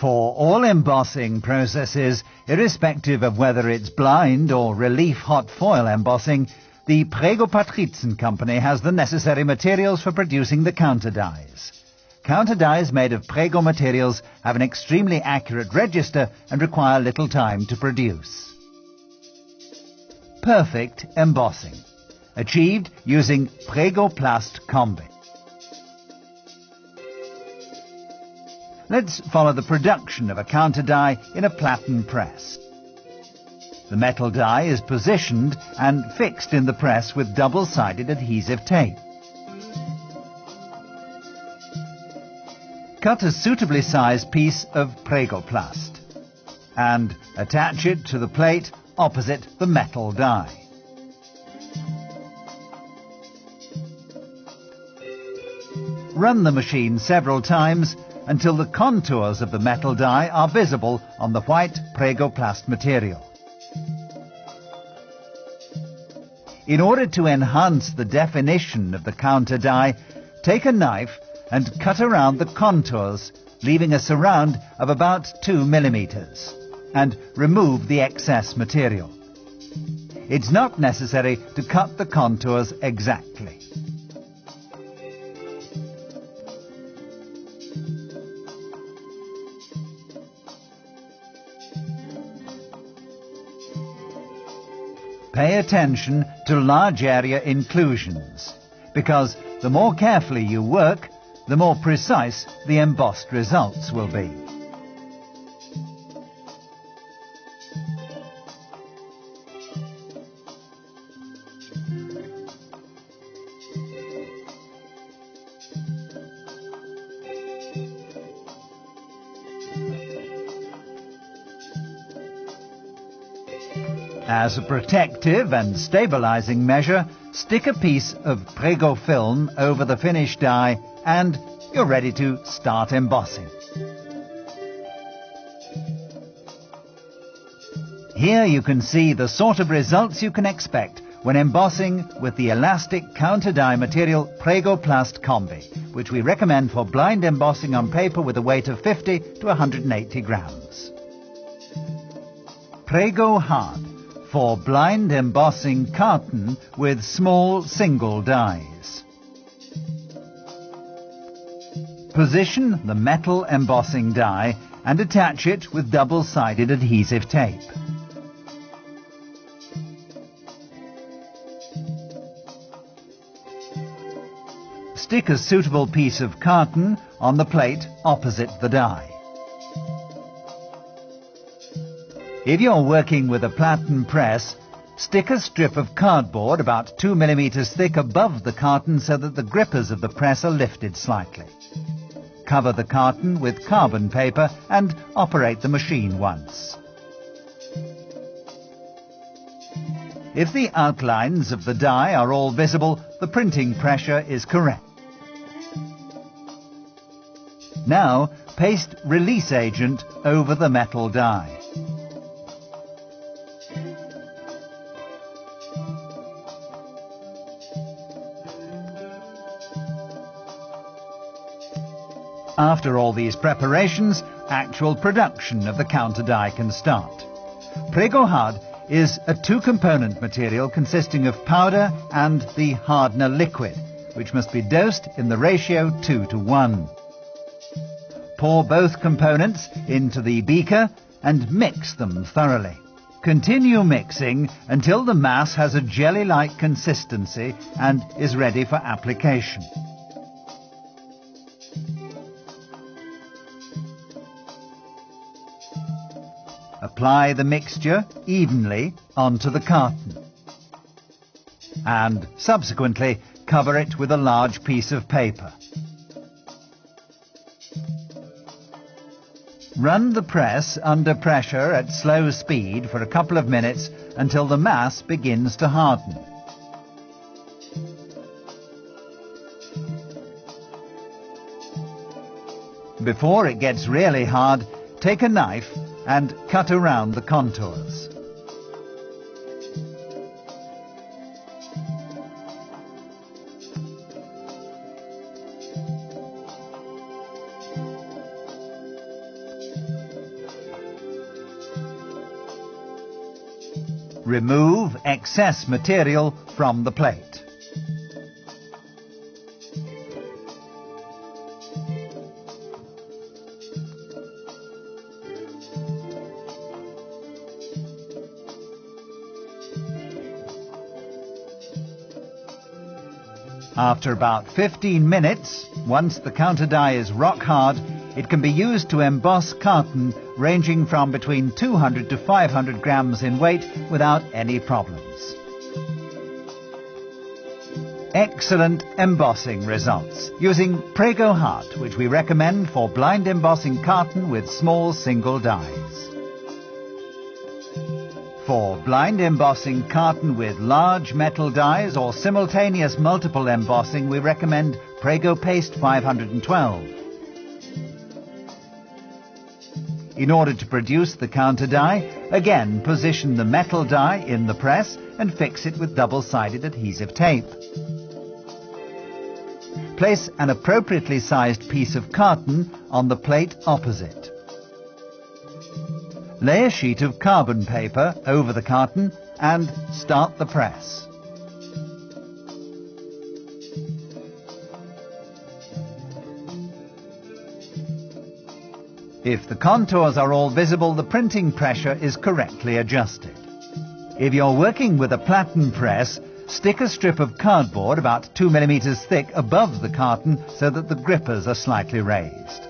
For all embossing processes, irrespective of whether it's blind or relief hot foil embossing, the Patří company has the necessary materials for producing the counter dies. Counter dies made of Prego materials have an extremely accurate register and require little time to produce. Perfect embossing, achieved using Pregoplast Combi. Let's follow the production of a counter die in a platen press. The metal die is positioned and fixed in the press with double-sided adhesive tape. Cut a suitably sized piece of Pregoplast and attach it to the plate opposite the metal die. Run the machine several times until the contours of the metal die are visible on the white Pregoplast material. In order to enhance the definition of the counter die, take a knife and cut around the contours, leaving a surround of about 2 millimeters, and remove the excess material. It's not necessary to cut the contours exactly. Pay attention to large area inclusions, because the more carefully you work, the more precise the embossed results will be. As a protective and stabilizing measure, stick a piece of Prego film over the finished die and you're ready to start embossing. Here you can see the sort of results you can expect when embossing with the elastic counter die material Pregoplast Combi, which we recommend for blind embossing on paper with a weight of 50 to 180 grams. Prego Hard, for blind embossing carton with small single dies. Position the metal embossing die and attach it with double-sided adhesive tape. Stick a suitable piece of carton on the plate opposite the die. If you're working with a platen press, stick a strip of cardboard about 2 millimeters thick above the carton so that the grippers of the press are lifted slightly. Cover the carton with carbon paper and operate the machine once. If the outlines of the die are all visible, the printing pressure is correct. Now, paste release agent over the metal die. After all these preparations, actual production of the counter die can start. Prego Hard is a two-component material consisting of powder and the hardener liquid, which must be dosed in the ratio 2:1. Pour both components into the beaker and mix them thoroughly. Continue mixing until the mass has a jelly-like consistency and is ready for application. Apply the mixture evenly onto the carton and subsequently cover it with a large piece of paper. Run the press under pressure at slow speed for a couple of minutes until the mass begins to harden. Before it gets really hard, take a knife and cut around the contours. remove excess material from the plate. After about 15 minutes, once the counter die is rock hard, it can be used to emboss carton ranging from between 200 to 500 grams in weight without any problems. Excellent embossing results using Prego Hard, which we recommend for blind embossing carton with small single dies. For blind embossing carton with large metal dies or simultaneous multiple embossing, we recommend Prego Paste 512. In order to produce the counter die, again position the metal die in the press and fix it with double-sided adhesive tape. Place an appropriately sized piece of carton on the plate opposite. Lay a sheet of carbon paper over the carton and start the press. If the contours are all visible, the printing pressure is correctly adjusted. If you're working with a platen press, stick a strip of cardboard about 2 millimeters thick above the carton so that the grippers are slightly raised.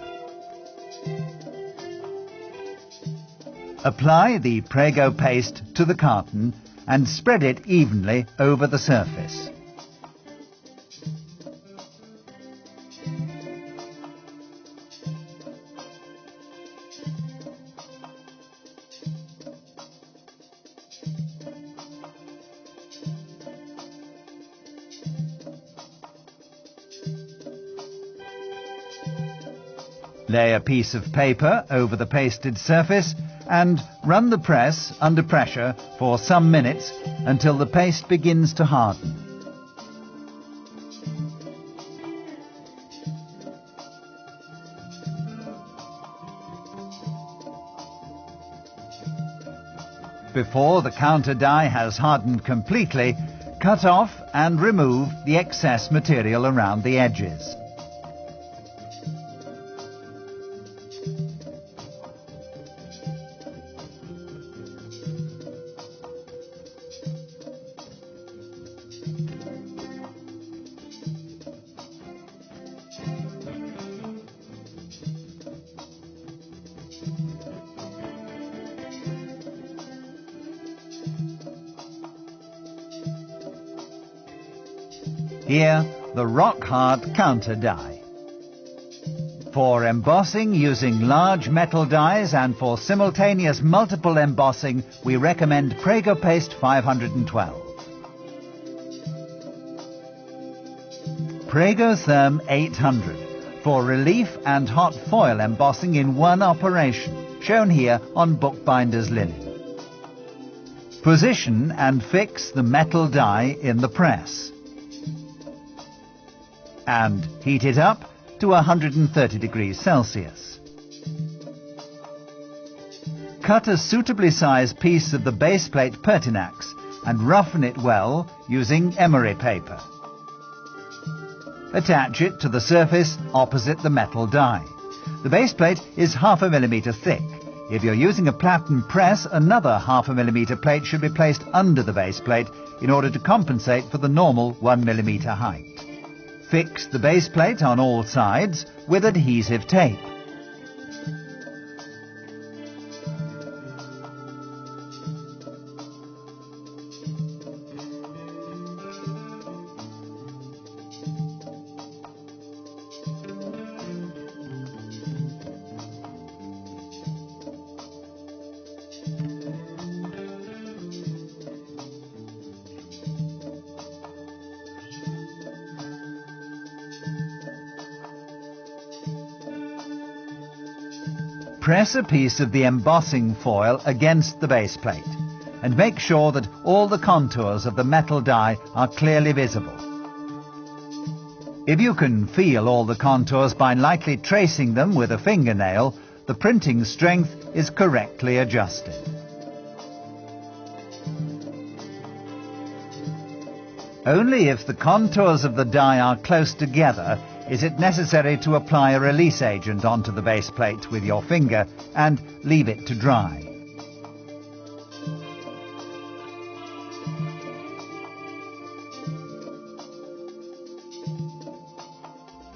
Apply the Prego paste to the carton and spread it evenly over the surface. Lay a piece of paper over the pasted surface and run the press under pressure for some minutes until the paste begins to harden. Before the counter die has hardened completely, cut off and remove the excess material around the edges. Here, the rock-hard counter die. For embossing using large metal dies and for simultaneous multiple embossing, we recommend Prego Paste 512. Prego Therm 800 for relief and hot foil embossing in one operation, shown here on bookbinder's linen. Position and fix the metal die in the press and heat it up to 130 degrees Celsius. Cut a suitably sized piece of the base plate Pertinax and roughen it well using emery paper. Attach it to the surface opposite the metal die. The base plate is 0.5 millimeter thick. If you're using a platen press, another 0.5 millimeter plate should be placed under the base plate in order to compensate for the normal 1 millimeter height. Fix the base plate on all sides with adhesive tape. Press a piece of the embossing foil against the base plate and make sure that all the contours of the metal die are clearly visible. If you can feel all the contours by lightly tracing them with a fingernail, the printing strength is correctly adjusted. Only if the contours of the die are close together is it necessary to apply a release agent onto the base plate with your finger and leave it to dry.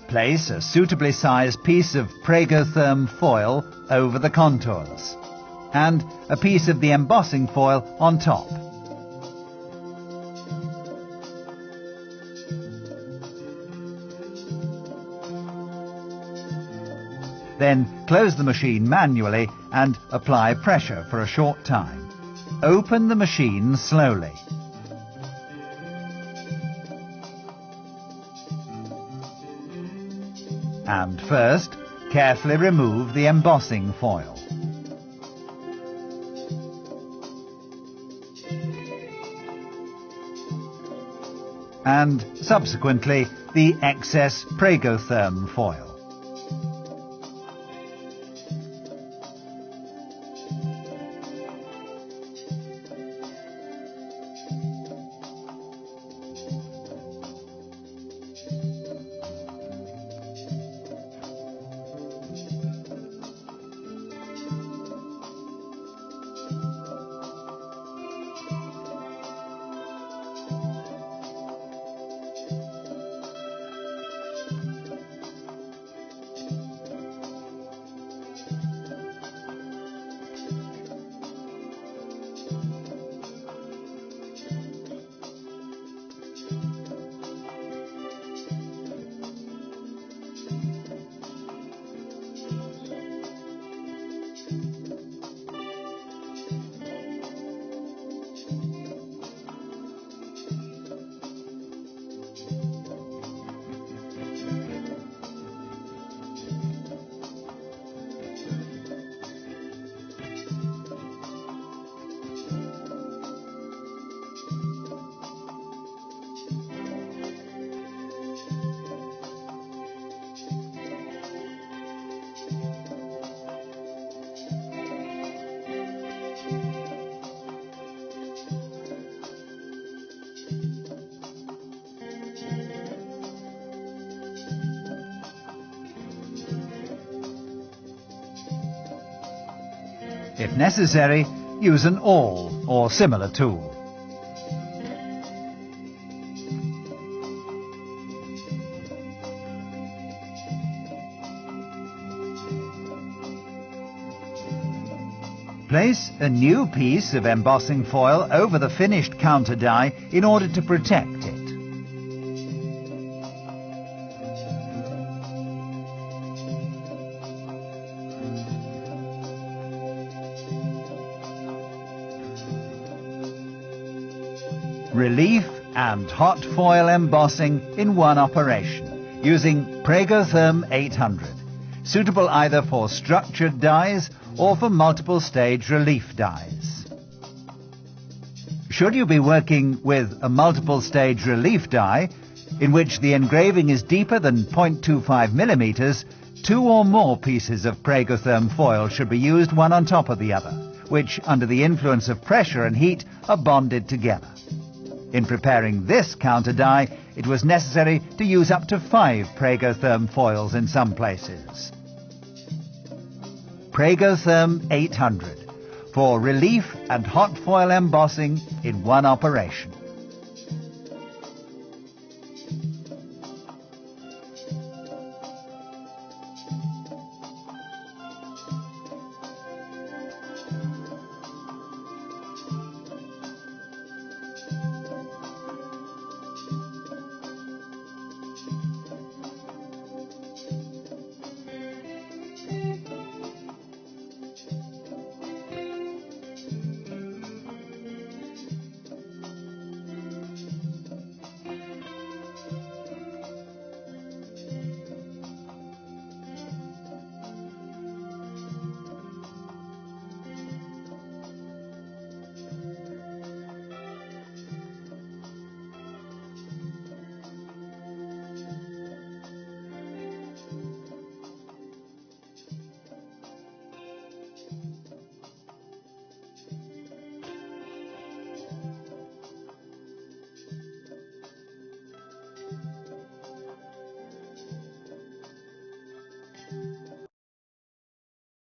Place a suitably sized piece of Prego-therm foil over the contours and a piece of the embossing foil on top. Then close the machine manually and apply pressure for a short time. Open the machine slowly. And first, carefully remove the embossing foil. And subsequently, the excess Prego-therm foil. If necessary, use an awl or similar tool. Place a new piece of embossing foil over the finished counter die in order to protect it. Relief and hot foil embossing in one operation, using Prego-therm 800, suitable either for structured dies or for multiple stage relief dies. Should you be working with a multiple stage relief die, in which the engraving is deeper than 0.25 millimeters, 2 or more pieces of Prego-therm foil should be used one on top of the other, which, under the influence of pressure and heat, are bonded together. In preparing this counter die, it was necessary to use up to 5 Prego-therm foils in some places. Prego-therm 800 for relief and hot foil embossing in one operation.